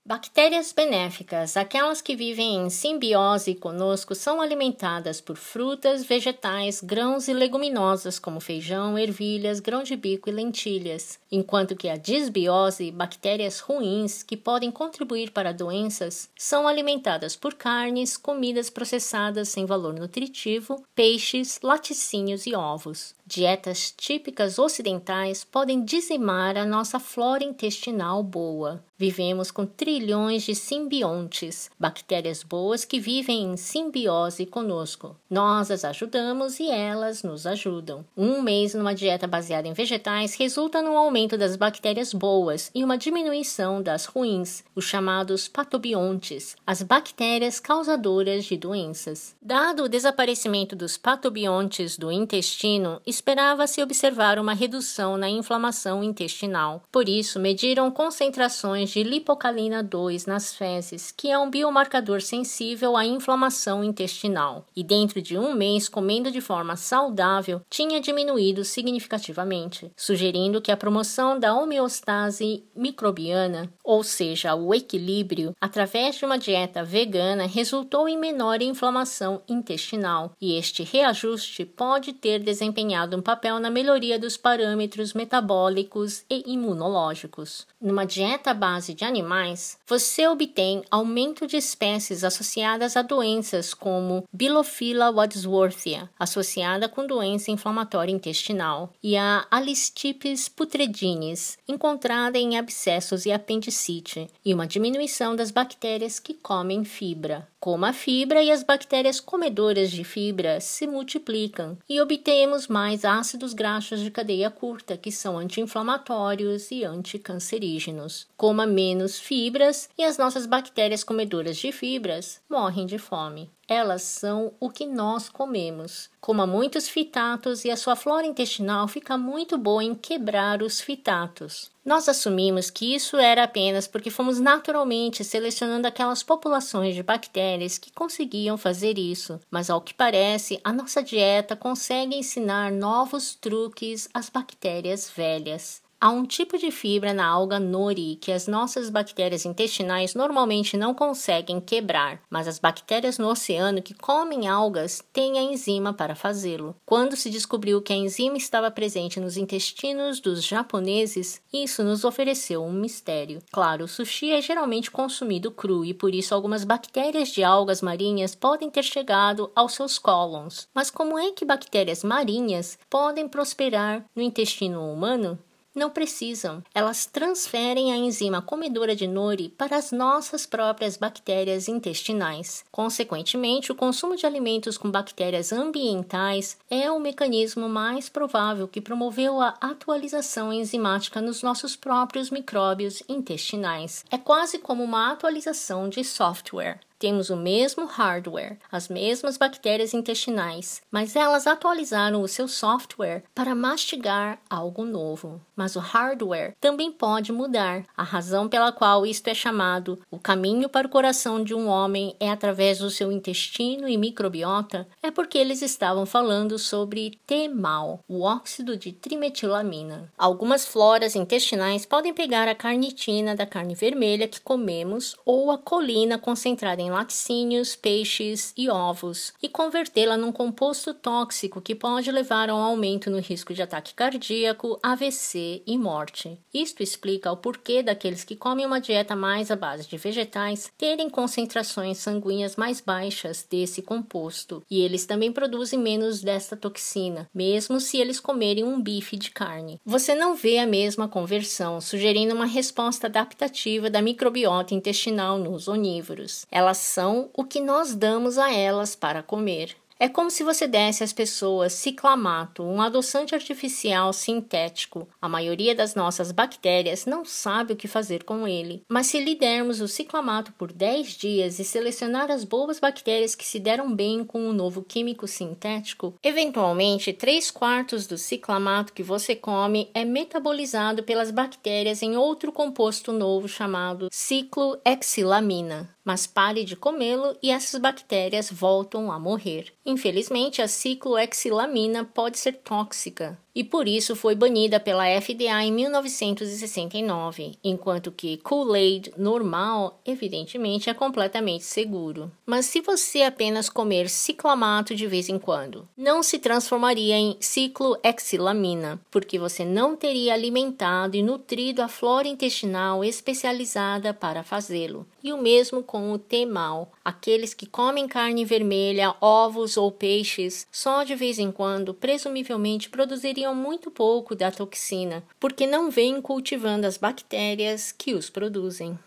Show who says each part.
Speaker 1: Bactérias benéficas, aquelas que vivem em simbiose conosco, são alimentadas por frutas, vegetais, grãos e leguminosas como feijão, ervilhas, grão de bico e lentilhas, enquanto que a disbiose, bactérias ruins que podem contribuir para doenças, são alimentadas por carnes, comidas processadas sem valor nutritivo, peixes, laticínios e ovos. Dietas típicas ocidentais podem dizimar a nossa flora intestinal boa. Vivemos com trilhões de simbiontes, bactérias boas que vivem em simbiose conosco. Nós as ajudamos e elas nos ajudam. Um mês numa dieta baseada em vegetais resulta num aumento das bactérias boas e uma diminuição das ruins, os chamados patobiontes, as bactérias causadoras de doenças. Dado o desaparecimento dos patobiontes do intestino, esperava-se observar uma redução na inflamação intestinal. Por isso, mediram concentrações de lipocalina 2 nas fezes, que é um biomarcador sensível à inflamação intestinal. E dentro de um mês, comendo de forma saudável, tinha diminuído significativamente, sugerindo que a promoção da homeostase microbiana, ou seja, o equilíbrio, através de uma dieta vegana, resultou em menor inflamação intestinal. E este reajuste pode ter desempenhado um papel na melhoria dos parâmetros metabólicos e imunológicos. Numa dieta à base de animais, você obtém aumento de espécies associadas a doenças como Bilophila wadsworthia, associada com doença inflamatória intestinal, e a Alistipes putredinis, encontrada em abscessos e apendicite, e uma diminuição das bactérias que comem fibra. Coma a fibra e as bactérias comedoras de fibra se multiplicam e obtemos mais ácidos graxos de cadeia curta, que são anti-inflamatórios e anticancerígenos. Coma menos fibras e as nossas bactérias comedoras de fibras morrem de fome. Elas são o que nós comemos. Coma muitos fitatos e a sua flora intestinal fica muito boa em quebrar os fitatos. Nós assumimos que isso era apenas porque fomos naturalmente selecionando aquelas populações de bactérias que conseguiam fazer isso, mas ao que parece, a nossa dieta consegue ensinar novos truques às bactérias velhas. Há um tipo de fibra na alga nori que as nossas bactérias intestinais normalmente não conseguem quebrar, mas as bactérias no oceano que comem algas têm a enzima para fazê-lo. Quando se descobriu que a enzima estava presente nos intestinos dos japoneses, isso nos ofereceu um mistério. Claro, o sushi é geralmente consumido cru e por isso algumas bactérias de algas marinhas podem ter chegado aos seus cólons. Mas como é que bactérias marinhas podem prosperar no intestino humano? Não precisam. Elas transferem a enzima comedora de nori para as nossas próprias bactérias intestinais. Consequentemente, o consumo de alimentos com bactérias ambientais é o mecanismo mais provável que promoveu a atualização enzimática nos nossos próprios micróbios intestinais. É quase como uma atualização de software. Temos o mesmo hardware, as mesmas bactérias intestinais, mas elas atualizaram o seu software para mastigar algo novo. Mas o hardware também pode mudar. A razão pela qual isto é chamado o caminho para o coração de um homem é através do seu intestino e microbiota é porque eles estavam falando sobre T-mal, o óxido de trimetilamina. Algumas floras intestinais podem pegar a carnitina da carne vermelha que comemos ou a colina concentrada em laticínios, peixes e ovos e convertê-la num composto tóxico que pode levar a um aumento no risco de ataque cardíaco, AVC e morte. Isto explica o porquê daqueles que comem uma dieta mais à base de vegetais terem concentrações sanguíneas mais baixas desse composto, e eles também produzem menos desta toxina, mesmo se eles comerem um bife de carne. Você não vê a mesma conversão, sugerindo uma resposta adaptativa da microbiota intestinal nos onívoros. Elas são o que nós damos a elas para comer. É como se você desse às pessoas ciclamato, um adoçante artificial sintético. A maioria das nossas bactérias não sabe o que fazer com ele. Mas se lhe dermos o ciclamato por 10 dias e selecionar as boas bactérias que se deram bem com o novo químico sintético, eventualmente 3/4 do ciclamato que você come é metabolizado pelas bactérias em outro composto novo chamado ciclohexylamina. Mas pare de comê-lo e essas bactérias voltam a morrer. Infelizmente, a ciclohexilamina pode ser tóxica e por isso foi banida pela FDA em 1969, enquanto que Kool-Aid normal, evidentemente, é completamente seguro. Mas se você apenas comer ciclamato de vez em quando, não se transformaria em ciclohexilamina, porque você não teria alimentado e nutrido a flora intestinal especializada para fazê-lo. E o mesmo com o T-mal. Aqueles que comem carne vermelha, ovos ou peixes, só de vez em quando, presumivelmente produziriam muito pouco da toxina, porque não vêm cultivando as bactérias que os produzem.